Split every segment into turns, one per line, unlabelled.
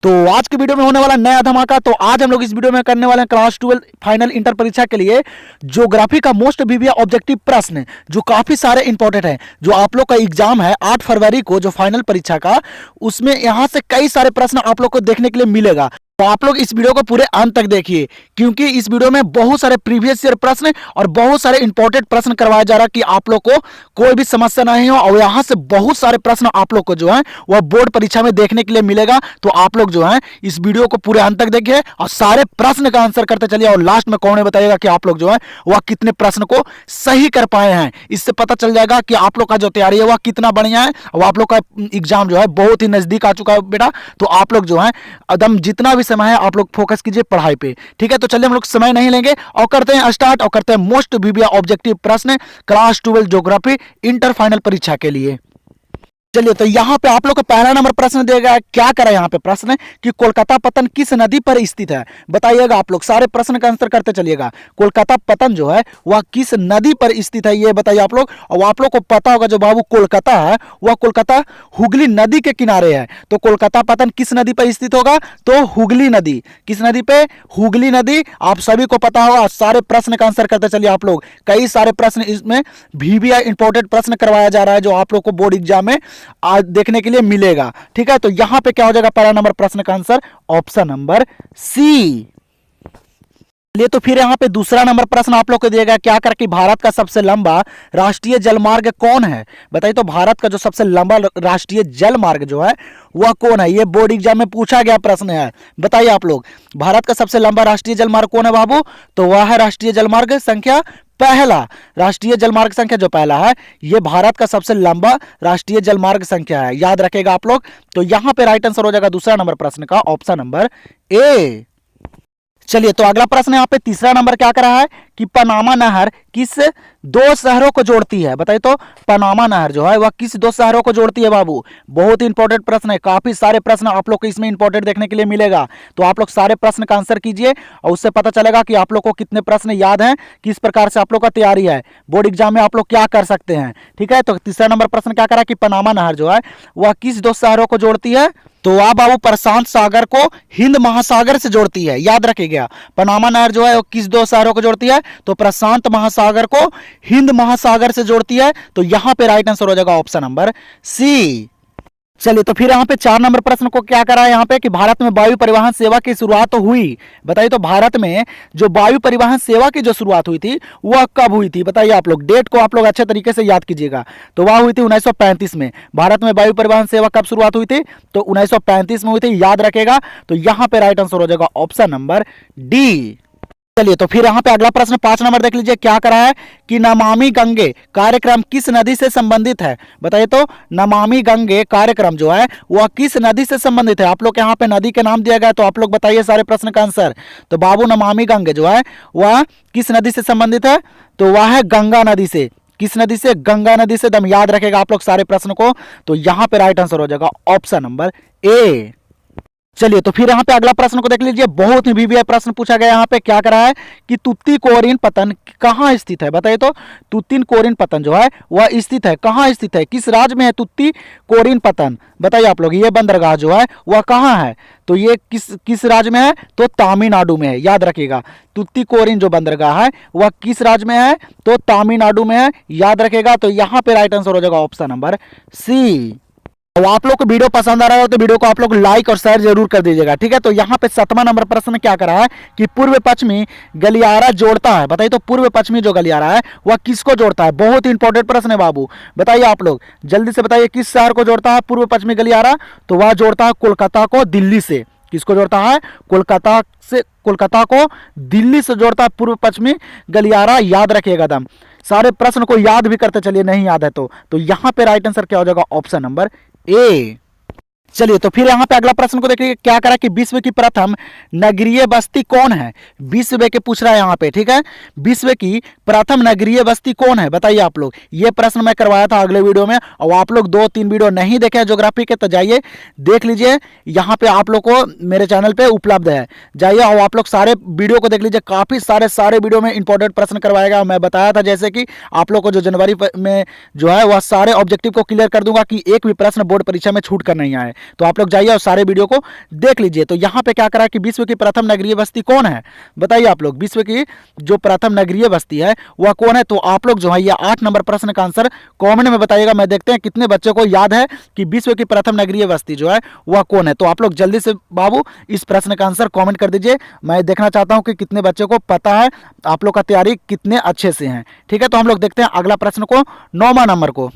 तो आज की वीडियो में होने वाला नया धमाका। तो आज हम लोग इस वीडियो में करने वाले हैं क्लास 12 फाइनल इंटर परीक्षा के लिए ज्योग्राफी का मोस्ट प्रीवियस ऑब्जेक्टिव प्रश्न, जो काफी सारे इंपॉर्टेंट है। जो आप लोग का एग्जाम है 8 फरवरी को, जो फाइनल परीक्षा का, उसमें यहां से कई सारे प्रश्न आप लोग को देखने के लिए मिलेगा। तो आप लोग इस वीडियो को पूरे अंत तक देखिए, क्योंकि इस वीडियो में बहुत सारे प्रीवियस ईयर प्रश्न और बहुत सारे इंपॉर्टेंट प्रश्न करवाया जा रहा है कि आप लोग को कोई भी समस्या नहीं हो। और यहां से बहुत सारे प्रश्न आप लोग को जो है वह बोर्ड परीक्षा में देखने के लिए मिलेगा। तो आप लोग जो है इस वीडियो को पूरे अंत तक देखिए और सारे प्रश्न का आंसर करते चलिए, और लास्ट में कौन बताइएगा कि आप लोग जो है वह कितने प्रश्न को सही कर पाए हैं। इससे पता चल जाएगा कि आप लोग का जो तैयारी है वह कितना बढ़िया है और आप लोग का एग्जाम जो है बहुत ही नजदीक आ चुका है बेटा। तो आप लोग जो है एकदम जितना भी समय है आप लोग फोकस कीजिए पढ़ाई पे, ठीक है। तो चलिए हम लोग समय नहीं लेंगे और करते हैं स्टार्ट, और करते हैं मोस्ट प्रीवियस ऑब्जेक्टिव प्रश्न क्लास 12 ज्योग्राफी इंटर फाइनल परीक्षा के लिए। चलिए, तो यहां पे आप लोग को पहला नंबर प्रश्न दिया गया है। क्या करें यहां पे प्रश्न कि कोलकाता पतन किस नदी पर स्थित है, बताइएगा। आप लोग सारे प्रश्न का आंसर करते चलिएगा। कोलकाता पतन जो है वह किस नदी पर स्थित है, ये बताइए आप लोग। और आप लोग को पता होगा जो बाबू कोलकाता है वह कोलकाता हुगली नदी के किनारे है। तो कोलकाता पतन किस नदी पर स्थित होगा, तो हुगली नदी। किस नदी पे, हुगली नदी। आप सभी को पता होगा। सारे प्रश्न का आंसर करते चलिए आप लोग। कई सारे प्रश्न इसमें VVI इंपॉर्टेंट प्रश्न करवाया जा रहा है, जो आप लोग को बोर्ड एग्जाम में आज देखने के लिए मिलेगा, ठीक है। तो यहां पे क्या हो जाएगा पहला नंबर प्रश्न का आंसर ऑप्शन नंबर सी। लिए तो फिर यहां पे दूसरा नंबर प्रश्न आप लोग को दिया गया। क्या करके भारत का सबसे लंबा राष्ट्रीय जलमार्ग कौन है, बताइए। तो भारत का जो सबसे लंबा राष्ट्रीय जलमार्ग जो है वह कौन है, ये बोर्ड एग्जाम में पूछा गया प्रश्न है। बताइए आप लोग, भारत का सबसे लंबा राष्ट्रीय जलमार्ग कौन है बाबू, तो वह है राष्ट्रीय जलमार्ग संख्या पहला। राष्ट्रीय जलमार्ग संख्या जो पहला है, यह भारत का सबसे लंबा राष्ट्रीय जलमार्ग संख्या है, याद रखेगा आप लोग। तो यहां पे राइट आंसर हो जाएगा दूसरा नंबर प्रश्न का ऑप्शन नंबर ए। चलिए, तो अगला प्रश्न यहाँ पे तीसरा नंबर क्या कर रहा है कि पनामा नहर किस दो शहरों को जोड़ती है, बताइए। तो पनामा नहर जो है वह किस दो शहरों को जोड़ती है बाबू। बहुत ही इंपॉर्टेंट प्रश्न है, काफी सारे प्रश्न आप लोग को इसमें इंपॉर्टेंट देखने के लिए मिलेगा। तो आप लोग सारे प्रश्न का आंसर कीजिए और उससे पता चलेगा कि आप लोग को कितने प्रश्न याद हैं, किस प्रकार से आप लोग का तैयारी है, बोर्ड एग्जाम में आप लोग क्या कर सकते हैं, ठीक है। तो तीसरा नंबर प्रश्न क्या करा कि पनामा नहर जो है वह किस दो शहरों को जोड़ती है, तो वह बाबू प्रशांत सागर को हिंद महासागर से जोड़ती है, याद रखिएगा। पनामा नहर जो है वो किस दो शहरों को जोड़ती है, तो प्रशांत महासागर को हिंद महासागर से जोड़ती है। तो यहां पे राइट आंसर हो जाएगा ऑप्शन नंबर सी। चलिए, तो फिर यहाँ पे 4 नंबर प्रश्न को क्या करा है यहाँ पे कि भारत में वायु परिवहन सेवा की शुरुआत तो हुई, बताइए। तो भारत में जो वायु परिवहन सेवा की जो शुरुआत हुई थी वह कब हुई थी, बताइए आप लोग। डेट को आप लोग अच्छे तरीके से याद कीजिएगा। तो वह हुई थी 1935 में। भारत में वायु परिवहन सेवा कब शुरुआत हुई थी, तो 1935 में हुई थी, याद रखेगा। तो यहाँ पे राइट आंसर हो जाएगा ऑप्शन नंबर डी। चलिए, तो फिर यहाँ पे अगला प्रश्न 5 नंबर देख लीजिए। क्या करा है कि नमामि गंगे कार्यक्रम किस नदी से संबंधित है, बताइए। तो नमामि गंगे कार्यक्रम जो है वह किस नदी से संबंधित है। आप लोग यहाँ पे नदी के नाम दिया गया, तो आप लोग बताइए सारे प्रश्न का आंसर। तो बाबू नमामि गंगे जो है वह किस नदी से संबंधित है, तो वह है गंगा नदी से। किस नदी से, गंगा नदी से। दम याद रखेगा आप लोग सारे प्रश्न को। तो यहाँ पे राइट आंसर हो जाएगा ऑप्शन नंबर ए। चलिए, तो फिर यहाँ पे अगला प्रश्न को देख लीजिए। बहुत ही VVI प्रश्न पूछा गया यहाँ पे। क्या करा है कि तुतीकोरिन पतन कहाँ स्थित है, बताइए। तो तुतीकोरिन पतन जो है वह स्थित है, कहाँ स्थित है, किस राज्य में है तुतीकोरिन पतन, बताइए आप लोग। ये बंदरगाह जो है वह कहाँ है, तो ये किस राज्य में है, तो तमिलनाडु में है, याद रखिएगा। तुतीकोरिन जो बंदरगाह है वह किस राज्य में है, तो तमिलनाडु में है, याद रखेगा। तो यहाँ पे राइट आंसर हो जाएगा ऑप्शन नंबर सी। तो आप लोग को वीडियो पसंद आ रहा है तो वीडियो को आप लोग लाइक और शेयर जरूर कर दीजिएगा, ठीक है। तो यहाँ पे 7वां नंबर प्रश्न क्या करा है कि पूर्व पश्चिमी गलियारा जोड़ता है, बताइए। तो पूर्व पश्चिमी जो गलियारा है वह किसको जोड़ता है, बहुत ही इंपॉर्टेंट प्रश्न है बाबू। बताइए आप लोग जल्दी से बताइए, किस शहर को जोड़ता है पूर्व पश्चिमी गलियारा, तो वह जोड़ता है कोलकाता को दिल्ली से। किसको जोड़ता है, कोलकाता को दिल्ली से जोड़ता है पूर्व पश्चिमी गलियारा, याद रखिएगा दम। सारे प्रश्न को याद भी करते चलिए, नहीं याद है तो यहाँ पे राइट आंसर क्या हो जाएगा ऑप्शन नंबर ए। चलिए, तो फिर यहाँ पे अगला प्रश्न को देखिए। क्या करा कि विश्व की प्रथम नगरीय बस्ती कौन है, विश्व के पूछ रहा है यहाँ पे, ठीक है। विश्व की प्रथम नगरीय बस्ती कौन है, बताइए आप लोग। ये प्रश्न मैं करवाया था अगले वीडियो में, और आप लोग 2-3 वीडियो नहीं देखे हैं ज्योग्राफी के तो जाइए देख लीजिए। यहाँ पे आप लोग को मेरे चैनल पे उपलब्ध है, जाइए और आप लोग सारे वीडियो को देख लीजिए। काफी सारे वीडियो में इंपॉर्टेंट प्रश्न करवाएगा। मैं बताया था जैसे कि आप लोग को जो जनवरी में जो है वह सारे ऑब्जेक्टिव को क्लियर कर दूंगा कि एक भी प्रश्न बोर्ड परीक्षा में छूट कर नहीं आए। तो आप लोग जाइए और सारे वीडियो को देख लीजिए। तो यहाँ पे क्या करा कि विश्व की प्रथम नगरीय बस्ती कौन है, बताइए आप लोग। विश्व की जो प्रथम नगरीय बस्ती है वह कौन है, तो आप लोग जो है ये 8 नंबर प्रश्न का आंसर कमेंट में बताइएगा। मैं देखते हैं कितने बच्चों को याद है कि विश्व की प्रथम नगरीय बस्ती जो है वह कौन है। तो आप लोग जल्दी से बाबू इस प्रश्न का आंसर कमेंट कर दीजिए। मैं देखना चाहता हूं कि कितने बच्चों को पता है, आप लोग का तैयारी कितने अच्छे से हैं। ठीक है, तो हम लोग देखते हैं अगला प्रश्न को, 9वां नंबर को।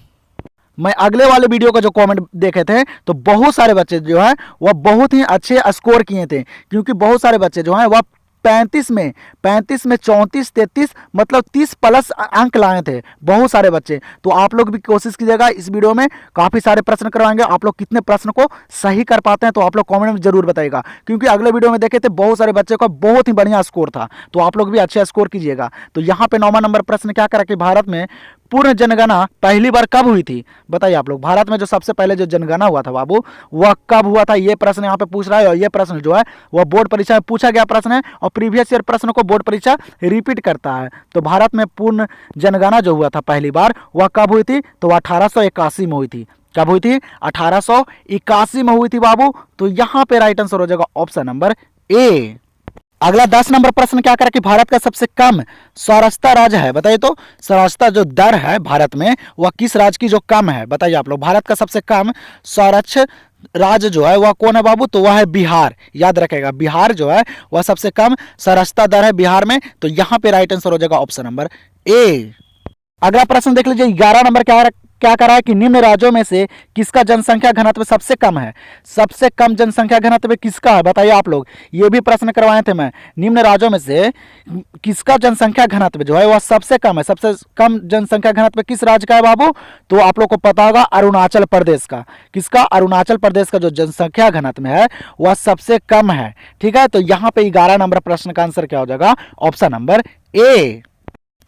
मैं अगले वाले वीडियो का जो कमेंट देखे थे तो बहुत सारे बच्चे जो है वह बहुत ही अच्छे स्कोर किए थे, क्योंकि बहुत सारे बच्चे जो हैं वह 35 में 34, 33 मतलब 30 प्लस अंक लाए थे बहुत सारे बच्चे। तो आप लोग भी कोशिश कीजिएगा, इस वीडियो में काफ़ी सारे प्रश्न करवाएंगे। आप लोग कितने प्रश्न को सही कर पाते हैं तो आप लोग कमेंट में जरूर बताइएगा, क्योंकि अगले वीडियो में देखे थे बहुत सारे बच्चे का बहुत ही बढ़िया स्कोर था। तो आप लोग भी अच्छे स्कोर कीजिएगा। तो यहाँ पे 9वां नंबर प्रश्न क्या करा कि भारत में पूर्ण जनगणना पहली बार कब हुई थी, बताइए आप लोग। भारत में जो सबसे पहले जो जनगणना हुआ था बाबू वह कब हुआ था, ये प्रश्न यहाँ पे पूछ रहा है। और ये प्रश्न जो है वह बोर्ड परीक्षा में पूछा गया प्रश्न है और प्रीवियस ईयर प्रश्न को बोर्ड परीक्षा रिपीट करता है। तो भारत में पूर्ण जनगणना जो हुआ था पहली बार वह कब हुई थी, तो 1881 में हुई थी। कब हुई थी, 1881 में हुई थी बाबू। तो यहाँ पे राइट आंसर हो जाएगा ऑप्शन नंबर ए। अगला 10 नंबर प्रश्न क्या करा कि भारत का सबसे कम साक्षरता राज्य है, बताइए तो। साक्षरता जो दर है भारत में वह किस राज्य की जो कम है, बताइए आप लोग। भारत का सबसे कम साक्षर राज्य जो है वह कौन है बाबू, तो वह है बिहार। याद रखेगा, बिहार जो है वह सबसे कम साक्षरता दर है बिहार में। तो यहाँ पे राइट आंसर हो जाएगा ऑप्शन नंबर ए। अगला प्रश्न देख लीजिए, 11 नंबर क्या करा है कि निम्न राज्यों में से किसका जनसंख्या घनत्व सबसे कम है। सबसे कम जनसंख्या घनत्व किसका है, बताइए आप लोग। ये भी प्रश्न करवाए थे मैं। निम्न राज्यों में से किसका जनसंख्या घनत्व जो है वह सबसे कम है। सबसे कम जनसंख्या घनत्व किस राज्य का है बाबू, तो आप लोग को पता होगा अरुणाचल प्रदेश का। किसका, अरुणाचल प्रदेश का जो जनसंख्या घनत्व है वह सबसे कम है। ठीक है, तो यहाँ पे 11 नंबर प्रश्न का आंसर क्या हो जाएगा, ऑप्शन नंबर ए।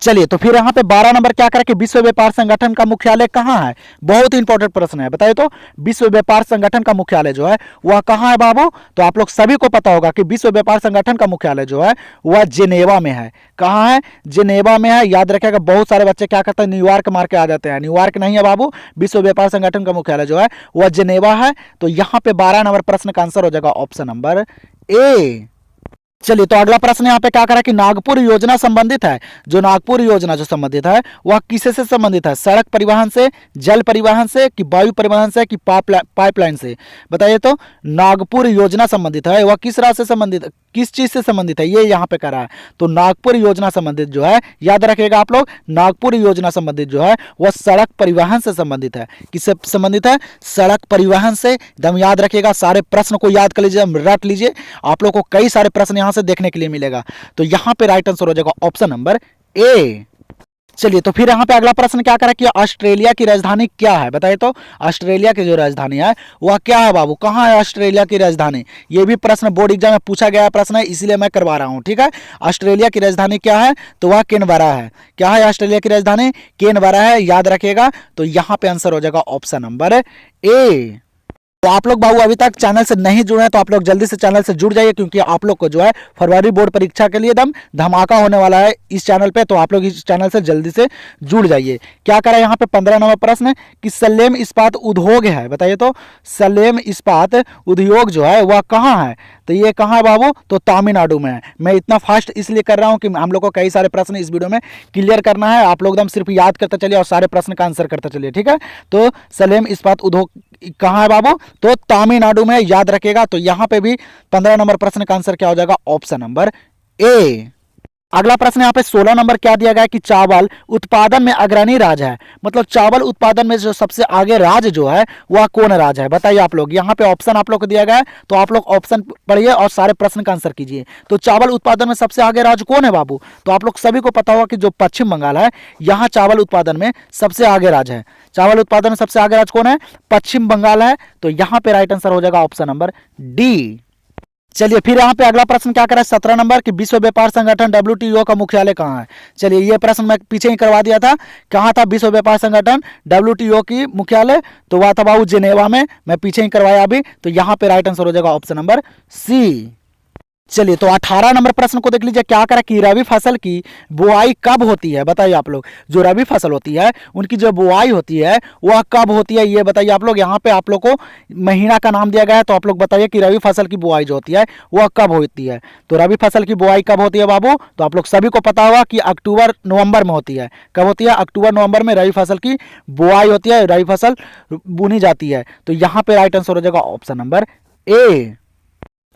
चलिए, तो फिर यहाँ पे 12 नंबर क्या करें कि विश्व व्यापार संगठन का मुख्यालय कहाँ है। बहुत ही इंपॉर्टेंट प्रश्न है, बताइए तो। विश्व व्यापार संगठन का मुख्यालय जो है वह कहाँ है बाबू, तो आप लोग सभी को पता होगा कि विश्व व्यापार संगठन का मुख्यालय जो है वह जिनेवा में है। कहाँ है, जिनेवा में है। याद रखिएगा, बहुत सारे बच्चे क्या करते हैं न्यूयॉर्क मार के आ जाते हैं। न्यूयॉर्क नहीं है बाबू, विश्व व्यापार संगठन का मुख्यालय जो है वह जिनेवा है। तो यहाँ पे 12 नंबर प्रश्न का आंसर हो जाएगा ऑप्शन नंबर ए। चलिए, तो अगला प्रश्न यहाँ पे क्या करा कि नागपुर योजना संबंधित है। जो नागपुर योजना जो संबंधित है वह किससे से संबंधित है, सड़क परिवहन से, जल परिवहन से, कि वायु परिवहन से, कि पाइपलाइन से, बताइए तो। नागपुर योजना संबंधित है वह किस राज्य से संबंधित, किस चीज से संबंधित है, ये यहाँ पे करा है। तो नागपुर योजना संबंधित जो है, याद रखिएगा आप लोग, नागपुर योजना संबंधित जो है वह सड़क परिवहन से संबंधित है। किससे संबंधित है, सड़क परिवहन से। एकदम याद रखिएगा, सारे प्रश्न को याद कर लीजिए, रट लीजिए। आप लोग को कई सारे प्रश्न यहाँ से देखने के लिए मिलेगा। तो यहाँ पे राइट आंसर हो जाएगा ऑप्शन नंबर ए। चलिए, तो फिर यहाँ पे अगला प्रश्न क्या करा कि ऑस्ट्रेलिया की राजधानी क्या है, बताइए तो। ऑस्ट्रेलिया की जो राजधानी है वह क्या है बाबू, कहाँ है ऑस्ट्रेलिया की राजधानी। ये भी प्रश्न बोर्ड एग्जाम में पूछा गया प्रश्न है, इसलिए मैं करवा रहा हूँ। ठीक है, ऑस्ट्रेलिया की राजधानी क्या है, तो वह कैनबरा है। क्या है ऑस्ट्रेलिया की राजधानी, कैनबरा है। याद रखिएगा, तो यहाँ पे आंसर हो जाएगा ऑप्शन नंबर ए। तो आप लोग बाबू अभी तक चैनल से नहीं जुड़े हैं तो आप लोग जल्दी से चैनल से जुड़ जाइए, क्योंकि आप लोग को जो है फरवरी बोर्ड परीक्षा के लिए एकदम धमाका होने वाला है इस चैनल पे। तो आप लोग इस चैनल से जल्दी से जुड़ जाइए। क्या करें यहाँ पे 15 नंबर प्रश्न कि सलेम इस्पात उद्योग है, बताइए तो। सलेम इस्पात उद्योग जो है वह कहाँ है, तो ये कहाँ है बाबू, तो तमिलनाडु में है। मैं इतना फास्ट इसलिए कर रहा हूँ कि हम लोग को कई सारे प्रश्न इस वीडियो में क्लियर करना है। आप लोग एकदम सिर्फ याद करते चलिए और सारे प्रश्न का आंसर करते चलिए। ठीक है, तो सलेम इस्पात उद्योग कहाँ है बाबू, तो तमिलनाडु में। याद रखिएगा, तो यहाँ पे भी 15 नंबर प्रश्न का आंसर क्या हो जाएगा, ऑप्शन नंबर ए। अगला प्रश्न यहाँ पे 16 नंबर क्या दिया गया है कि चावल उत्पादन में अग्रणी राज्य है, मतलब चावल उत्पादन में जो सबसे आगे राज्य जो है वह कौन राज्य है, बताइए आप लोग। यहाँ पे ऑप्शन आप लोग को दिया गया है, तो आप लोग ऑप्शन पढ़िए और सारे प्रश्न का आंसर कीजिए। तो चावल उत्पादन में सबसे आगे राज्य कौन है बाबू, तो आप लोग सभी को पता होगा कि जो पश्चिम बंगाल है यहाँ चावल उत्पादन में सबसे आगे राज्य है। चावल उत्पादन में सबसे आगे राज्य कौन है, पश्चिम बंगाल है। तो यहाँ पे राइट आंसर हो जाएगा ऑप्शन नंबर डी। चलिए, फिर यहाँ पे अगला प्रश्न क्या करा 17 नंबर कि विश्व व्यापार संगठन WTO का मुख्यालय कहाँ है। चलिए, ये प्रश्न मैं पीछे ही करवा दिया था। कहाँ था विश्व व्यापार संगठन WTO की मुख्यालय, तो वह था बाबू जिनेवा में। मैं पीछे ही करवाया अभी। तो यहाँ पे राइट आंसर हो जाएगा ऑप्शन नंबर सी। चलिए तो 18 नंबर प्रश्न को देख लीजिए, क्या करा कि रबी फसल की बुआई कब होती है? बताइए आप लोग। जो रबी फसल होती है उनकी जो बुआई होती है वह कब होती है, ये बताइए आप लोग। यहाँ पे आप लोग को महीना का नाम दिया गया है, तो आप लोग बताइए कि रबी फसल की बुआई जो होती है वह कब होती है। तो रबी फसल की बुआई कब होती है बाबू? तो आप लोग सभी को पता होगा कि अक्टूबर नवंबर में होती है। कब होती है? अक्टूबर नवंबर में रबी फसल की बुआई होती है, रबी फसल बुनी जाती है। तो यहाँ पे राइट आंसर हो जाएगा ऑप्शन नंबर ए।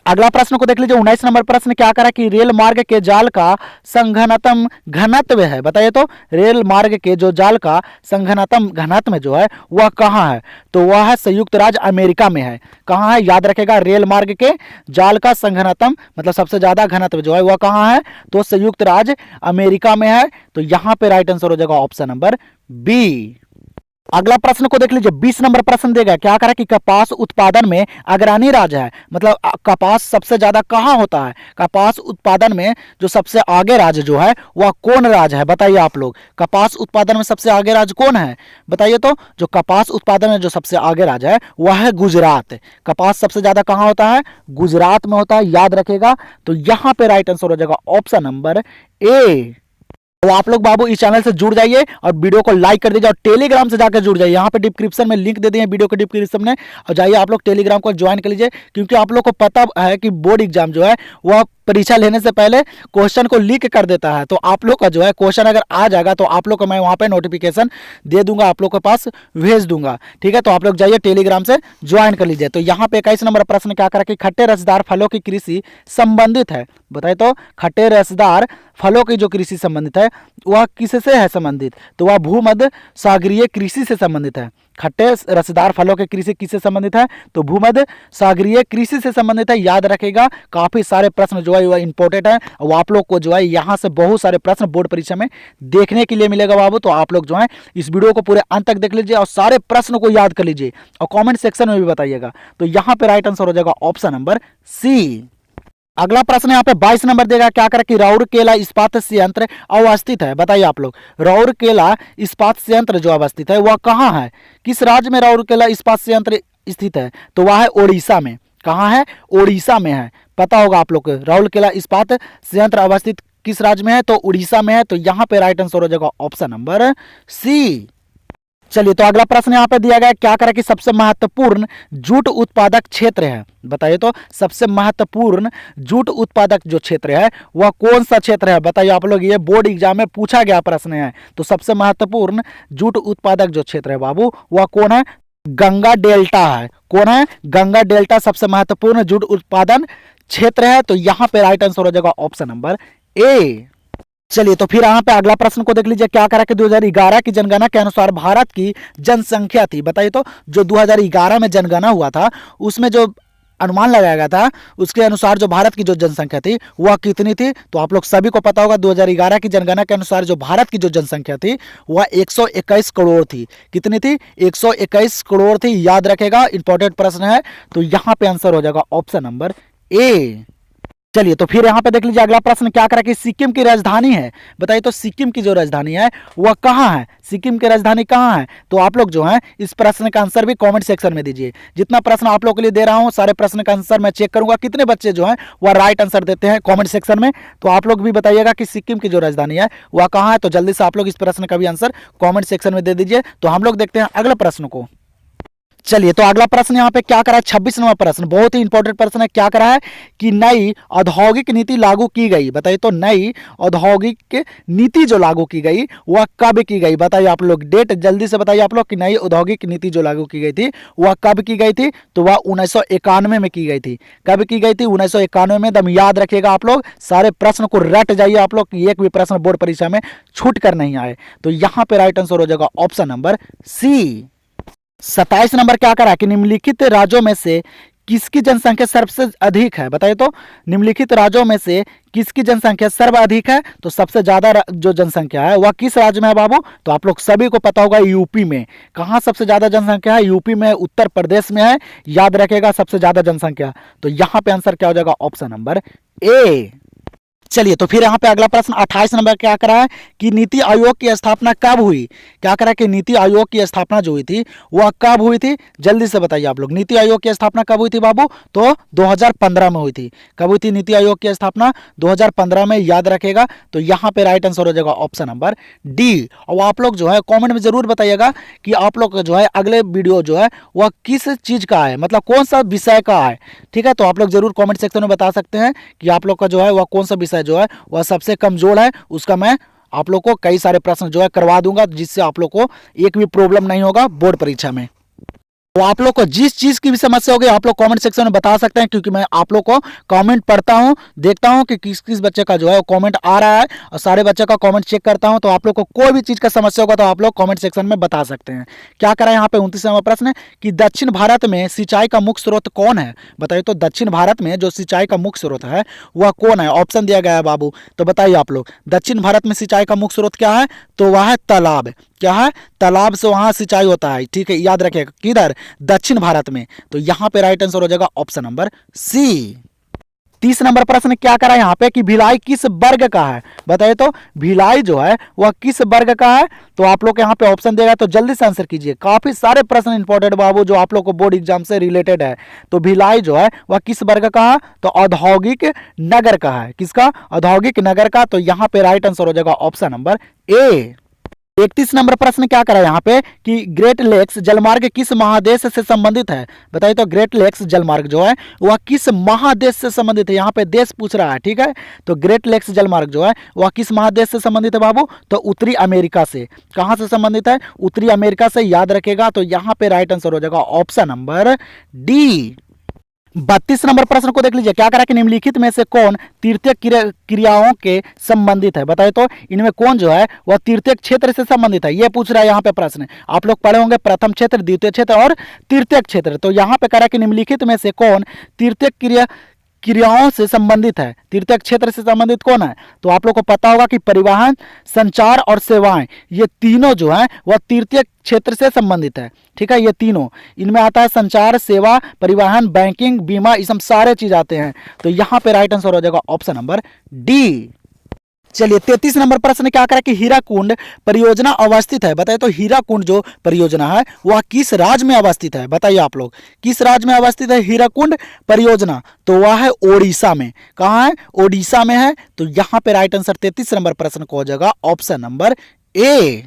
अगला प्रश्न को देख लीजिए, 19 नंबर प्रश्न क्या करा कि रेल मार्ग के जाल का संघनतम घनत्व है। बताइए तो रेल मार्ग के जो जाल का संघनतम घनत्व जो है वह कहाँ है? तो वह है संयुक्त राज्य अमेरिका में है। कहाँ है? याद रखेगा, रेल मार्ग के जाल का संघनतम मतलब सबसे ज्यादा घनत्व जो है वह कहाँ है? तो संयुक्त राज्य अमेरिका में है। तो यहाँ पे राइट आंसर हो जाएगा ऑप्शन नंबर बी। अगला प्रश्न को देख लीजिए, 20 नंबर प्रश्न देगा, क्या करा कि कपास उत्पादन में अग्रणी राज्य है। मतलब कपास सबसे ज्यादा कहाँ होता है? कपास उत्पादन में जो सबसे आगे राज्य जो है वह कौन राज्य है? बताइए आप लोग। कपास उत्पादन में सबसे आगे राज्य कौन है? बताइए तो। जो कपास उत्पादन में जो सबसे आगे राज्य है वह है गुजरात। कपास सबसे ज्यादा कहाँ होता है? गुजरात में होता है, याद रखेगा। तो यहां पे राइट आंसर हो जाएगा ऑप्शन नंबर ए। तो आप लोग बाबू इस चैनल से जुड़ जाइए और वीडियो को लाइक कर दीजिए और टेलीग्राम से जाकर जुड़ जाइए। यहाँ पे डिस्क्रिप्शन में लिंक दे दिए वीडियो के डिस्क्रिप्शन में, और जाइए आप लोग टेलीग्राम को ज्वाइन कर लीजिए। क्योंकि आप लोग को पता है कि बोर्ड एग्जाम जो है वह परीक्षा लेने से पहले क्वेश्चन को लीक कर देता है। तो आप लोग का जो है क्वेश्चन अगर आ जाएगा तो आप लोग को मैं वहां पे नोटिफिकेशन दे दूंगा, आप लोग के पास भेज दूंगा। ठीक है, तो आप लोग जाइए टेलीग्राम से ज्वाइन कर लीजिए। तो यहाँ पे 21 नंबर प्रश्न क्या करा कि खट्टे रसदार फलों की कृषि संबंधित है। बताइए तो खट्टे रसदार फलों की जो कृषि संबंधित है वह किससे है संबंधित? तो वह भूमध्य सागरीय कृषि से संबंधित है। खट्टे रसदार फलों की कृषि किससे संबंधित है? तो भूमध्य सागरीय कृषि से संबंधित है, याद रखेगा। काफी सारे प्रश्न जो है वह इंपॉर्टेंट है और आप लोग को जो है यहाँ से बहुत सारे प्रश्न बोर्ड परीक्षा में देखने के लिए मिलेगा बाबू। तो आप लोग जो है इस वीडियो को पूरे अंत तक देख लीजिए और सारे प्रश्न को याद कर लीजिए और कॉमेंट सेक्शन में भी बताइएगा। तो यहाँ पे राइट आंसर हो जाएगा ऑप्शन नंबर सी। अगला प्रश्न यहाँ पे 22 नंबर देगा, क्या करें कि राउरकेला इस्पात संयंत्र अवस्थित है। बताइए आप लोग। राउरकेला इस्पात संयंत्र जो अवस्थित है वह कहाँ है? किस राज्य में राउरकेला इस्पात संयंत्र स्थित है? तो वह है ओडिशा में। कहाँ है? ओडिशा में है। पता होगा आप लोग को राउरकेला इस्पात संयंत्र अवस्थित किस राज्य में है? तो उड़ीसा में है। तो यहाँ पे राइट आंसर हो जाएगा ऑप्शन नंबर सी। चलिए तो अगला प्रश्न यहाँ पे दिया गया, क्या करें कि सबसे महत्वपूर्ण जूट उत्पादक क्षेत्र है। बताइए तो सबसे महत्वपूर्ण जूट उत्पादक जो क्षेत्र है वह कौन सा क्षेत्र है? बताइए आप लोग, ये बोर्ड एग्जाम में पूछा गया प्रश्न है। तो सबसे महत्वपूर्ण जूट उत्पादक जो क्षेत्र है बाबू वह कौन है? गंगा डेल्टा है। कौन है? गंगा डेल्टा सबसे महत्वपूर्ण जूट उत्पादन क्षेत्र है। तो यहाँ पे राइट आंसर हो जाएगा ऑप्शन नंबर ए। चलिए तो फिर यहाँ पे अगला प्रश्न को देख लीजिए, क्या करा कि 2011 की जनगणना के अनुसार भारत की जनसंख्या थी। बताइए तो जो 2011 में जनगणना हुआ था उसमें जो अनुमान लगाया गया था उसके अनुसार जो भारत की जो जनसंख्या थी वह कितनी थी? तो आप लोग सभी को पता होगा 2011 की जनगणना के अनुसार जो भारत की जो जनसंख्या थी वह 121 करोड़ थी। कितनी थी? 121 करोड़ थी, याद रखेगा। इंपॉर्टेंट प्रश्न है। तो यहाँ पे आंसर हो जाएगा ऑप्शन नंबर ए। चलिए तो फिर यहाँ पे देख लीजिए अगला प्रश्न, क्या करा कि सिक्किम की राजधानी है। बताइए तो सिक्किम की जो राजधानी है वह कहाँ है? सिक्किम की राजधानी कहाँ है? तो आप लोग जो है इस प्रश्न का आंसर भी कमेंट सेक्शन में दीजिए। जितना प्रश्न आप लोग के लिए दे रहा हूँ सारे प्रश्न का आंसर मैं चेक करूंगा कितने बच्चे जो है वह राइट आंसर देते हैं कॉमेंट सेक्शन में। तो आप लोग भी बताइएगा कि सिक्किम की जो राजधानी है वह कहाँ है। तो जल्दी से आप लोग इस प्रश्न का भी आंसर कॉमेंट सेक्शन में दे दीजिए। तो हम लोग देखते हैं अगले प्रश्न को। चलिए तो अगला प्रश्न यहाँ पे क्या करा है, 26 नंबर प्रश्न, बहुत ही इंपॉर्टेंट प्रश्न है। क्या करा है कि नई औद्योगिक नीति लागू की गई। बताइए तो नई औद्योगिक नीति जो लागू की गई वह कब की गई? बताइए आप लोग, डेट जल्दी से बताइए आप लोग कि नई औद्योगिक नीति जो लागू की गई थी वह कब की गई थी? तो वह 1991 में की गई थी। कब की गई थी? 1991 में। दम याद रखिएगा आप लोग, सारे प्रश्न को रट जाइए आप लोग कि एक भी प्रश्न बोर्ड परीक्षा में छूट कर नहीं आए। तो यहाँ पे राइट आंसर हो जाएगा ऑप्शन नंबर सी। 27 नंबर क्या करा कि निम्नलिखित राज्यों में से किसकी जनसंख्या सबसे अधिक है? बताइए तो निम्नलिखित राज्यों में से किसकी जनसंख्या सर्वाधिक है? तो सबसे ज्यादा जो जनसंख्या है वह किस राज्य में है बाबू? तो आप लोग सभी को पता होगा यूपी में। कहां सबसे ज्यादा जनसंख्या है? यूपी में, उत्तर प्रदेश में है, याद रखेगा सबसे ज्यादा जनसंख्या। तो यहां पे आंसर क्या हो जाएगा? Option number A. चलिए तो फिर यहाँ पे अगला प्रश्न 28 नंबर क्या करा है कि नीति आयोग की स्थापना कब हुई। क्या करा कि नीति आयोग की स्थापना जो हुई थी वह कब हुई थी, जल्दी से बताइए आप लोग। नीति आयोग की स्थापना कब हुई थी बाबू, तो 2015 में हुई थी। कब हुई थी नीति आयोग की स्थापना, 2015 में, याद रखेगा। तो यहाँ पे राइट आंसर हो जाएगा ऑप्शन नंबर डी। और आप लोग जो है कॉमेंट में जरूर बताइएगा कि आप लोग जो है अगले वीडियो जो है वह किस चीज का है, मतलब कौन सा विषय का है। ठीक है, तो आप लोग जरूर कॉमेंट सेक्शन में बता सकते हैं कि आप लोग का जो है वह कौन सा विषय जो है वह सबसे कमजोर है। उसका मैं आप लोग को कई सारे प्रश्न जो है करवा दूंगा, जिससे आप लोग को एक भी प्रॉब्लम नहीं होगा बोर्ड परीक्षा में। तो आप लोग को जिस चीज की भी समस्या होगी आप लोग कमेंट सेक्शन में बता सकते हैं, क्योंकि मैं आप लोग को कमेंट पढ़ता हूं, देखता हूं कि किस किस बच्चे का जो है कमेंट आ रहा है और सारे बच्चे का कमेंट चेक करता हूं। तो आप लोग को कोई भी चीज का समस्या होगा तो आप लोग कमेंट सेक्शन में बता सकते हैं। क्या करें यहाँ पे 29वां प्रश्न कि दक्षिण भारत में सिंचाई का मुख्य स्रोत कौन है। बताइए तो दक्षिण भारत में जो सिंचाई का मुख्य स्रोत है वह कौन है। ऑप्शन दिया गया है बाबू, तो बताइए आप लोग दक्षिण भारत में सिंचाई का मुख्य स्रोत क्या है, तो वह है तालाब। क्या है, तालाब से वहां सिंचाई होता है। ठीक है, याद रखिएगा किधर, दक्षिण भारत में। तो यहां पे राइट आंसर हो जाएगा ऑप्शन नंबर सी। 30 नंबर प्रश्न क्या करा यहाँ पे कि भिलाई किस वर्ग का है। बताइए तो भिलाई जो है वह किस वर्ग का है। तो आप लोग यहाँ पे ऑप्शन देगा तो जल्दी से आंसर कीजिए। काफी सारे प्रश्न इंपॉर्टेंट बाबू जो आप लोग को बोर्ड एग्जाम से रिलेटेड है। तो भिलाई जो है वह किस वर्ग का है, तो औद्योगिक नगर का है। किसका, औद्योगिक नगर का। तो यहाँ पे राइट आंसर हो जाएगा ऑप्शन नंबर ए। 31 नंबर प्रश्न क्या करा यहाँ पे कि ग्रेट लेक्स जलमार्ग किस महादेश से संबंधित है। बताइए तो ग्रेट लेक्स जलमार्ग जो है वह किस महादेश से संबंधित है। यहाँ पे देश पूछ रहा है, ठीक है। तो ग्रेट लेक्स जलमार्ग जो है वह किस महादेश से संबंधित है बाबू, तो उत्तरी अमेरिका से। कहाँ से संबंधित है, उत्तरी अमेरिका से, याद रखेगा। तो यहाँ पे राइट आंसर हो जाएगा ऑप्शन नंबर डी। 32 नंबर प्रश्न को देख लीजिए। क्या करा कि निम्नलिखित में से कौन तीर्थीय क्रियाओं के संबंधित है। बताइए तो इनमें कौन जो है वह तीर्थीय क्षेत्र से संबंधित है। यह पूछ रहा है यहाँ पे प्रश्न। आप लोग पढ़े होंगे प्रथम क्षेत्र, द्वितीय क्षेत्र और तृतीय क्षेत्र। तो यहाँ पे करा कि निम्नलिखित में से कौन तीर्थीय क्रियाओं से संबंधित है। तीर्थक क्षेत्र से संबंधित कौन है, तो आप लोग को पता होगा कि परिवहन, संचार और सेवाएं, ये तीनों जो है वह तीर्थीय क्षेत्र से संबंधित है। ठीक है, ये तीनों, इनमें आता है संचार, सेवा, परिवहन, बैंकिंग, बीमा, ये सब सारे चीज आते हैं। तो यहाँ पे राइट आंसर हो जाएगा ऑप्शन नंबर डी। चलिए 33 नंबर प्रश्न क्या करें कि हीराकुंड परियोजना अवस्थित है। बताइए तो हीराकुंड जो परियोजना है वह किस राज्य में अवस्थित है। बताइए आप लोग किस राज्य में अवस्थित है हीराकुंड परियोजना, तो वह है ओडिशा में। कहाँ है, ओडिशा में है। तो यहाँ पे राइट आंसर 33 नंबर प्रश्न को हो जाएगा ऑप्शन नंबर ए।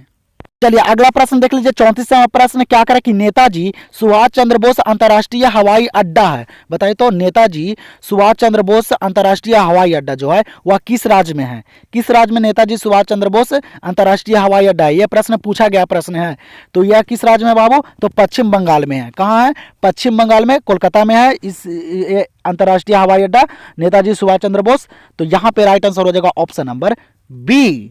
चलिए अगला प्रश्न देख लीजिए। 34वां प्रश्न क्या करें कि नेताजी सुभाष चंद्र बोस अंतर्राष्ट्रीय हवाई अड्डा है। बताइए तो नेताजी सुभाष चंद्र बोस अंतर्राष्ट्रीय हवाई अड्डा जो है वह किस राज्य में है। किस राज्य में नेताजी सुभाष चंद्र बोस अंतर्राष्ट्रीय हवाई अड्डा है, यह प्रश्न पूछा गया प्रश्न है। तो यह किस राज्य में बाबू, तो पश्चिम बंगाल में है। कहाँ है, पश्चिम बंगाल में, कोलकाता में है इस अंतर्राष्ट्रीय हवाई अड्डा नेताजी सुभाष चंद्र बोस। तो यहाँ पे राइट आंसर हो जाएगा ऑप्शन नंबर बी।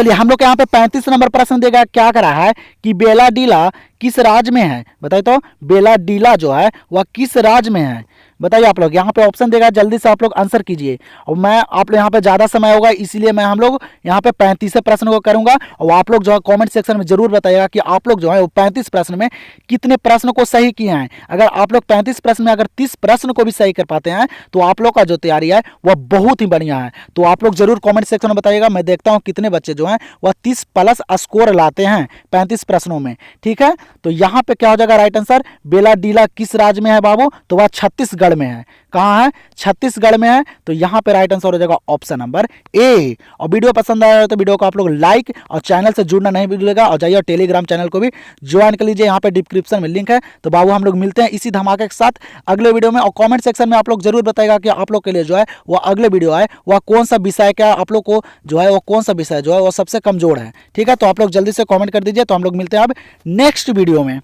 चलिए हम लोग यहाँ पे 35 नंबर प्रश्न देगा। क्या करा है कि बेलाडीला किस राज्य में है। बताइए तो बेलाडीला जो है वह किस राज्य में है। बताइए आप लोग, यहाँ पे ऑप्शन देगा, जल्दी से आप लोग आंसर कीजिए। और मैं आप लोग यहाँ पे ज़्यादा समय होगा इसीलिए मैं हम लोग यहाँ पे 35 प्रश्न को करूँगा। और आप लोग जो है कमेंट सेक्शन में जरूर बताइएगा कि आप लोग जो है वो 35 प्रश्न में कितने प्रश्न को सही किए हैं। अगर आप लोग 35 प्रश्न में अगर 30 प्रश्न को भी सही कर पाते हैं तो आप लोग का जो तैयारी है वह बहुत ही बढ़िया है। तो आप लोग जरूर कॉमेंट सेक्शन में बताइएगा। मैं देखता हूँ कितने बच्चे जो हैं वह 30 प्लस स्कोर लाते हैं 35 प्रश्नों में। ठीक है, तो यहाँ पे क्या हो जाएगा राइट आंसर, बेलाडीला किस राज्य में है बाबू, तो वह छत्तीसगढ़ में है। कहाँ है, छत्तीसगढ़ में है। तो यहाँ पे राइट आंसर हो जाएगा ऑप्शन नंबर ए। और वीडियो पसंद आया तो वीडियो को आप लोग लाइक और चैनल से जुड़ना नहीं भूलिएगा। और जाइए टेलीग्राम चैनल को भी ज्वाइन कर लीजिए, यहाँ पे डिस्क्रिप्शन में लिंक है। तो बाबू हम लोग मिलते हैं इसी धमाके के साथ अगले वीडियो में। और कॉमेंट सेक्शन में आप लोग जरूर बताएगा कि आप लोग के लिए जो है वह अगले वीडियो है वह कौन सा विषय का आप लोग को जो है वो कौन सा विषय जो है वो सबसे कमजोर है। ठीक है, तो आप लोग जल्दी से कॉमेंट कर दीजिए। तो हम लोग मिलते हैं अब नेक्स्ट वीडियो में।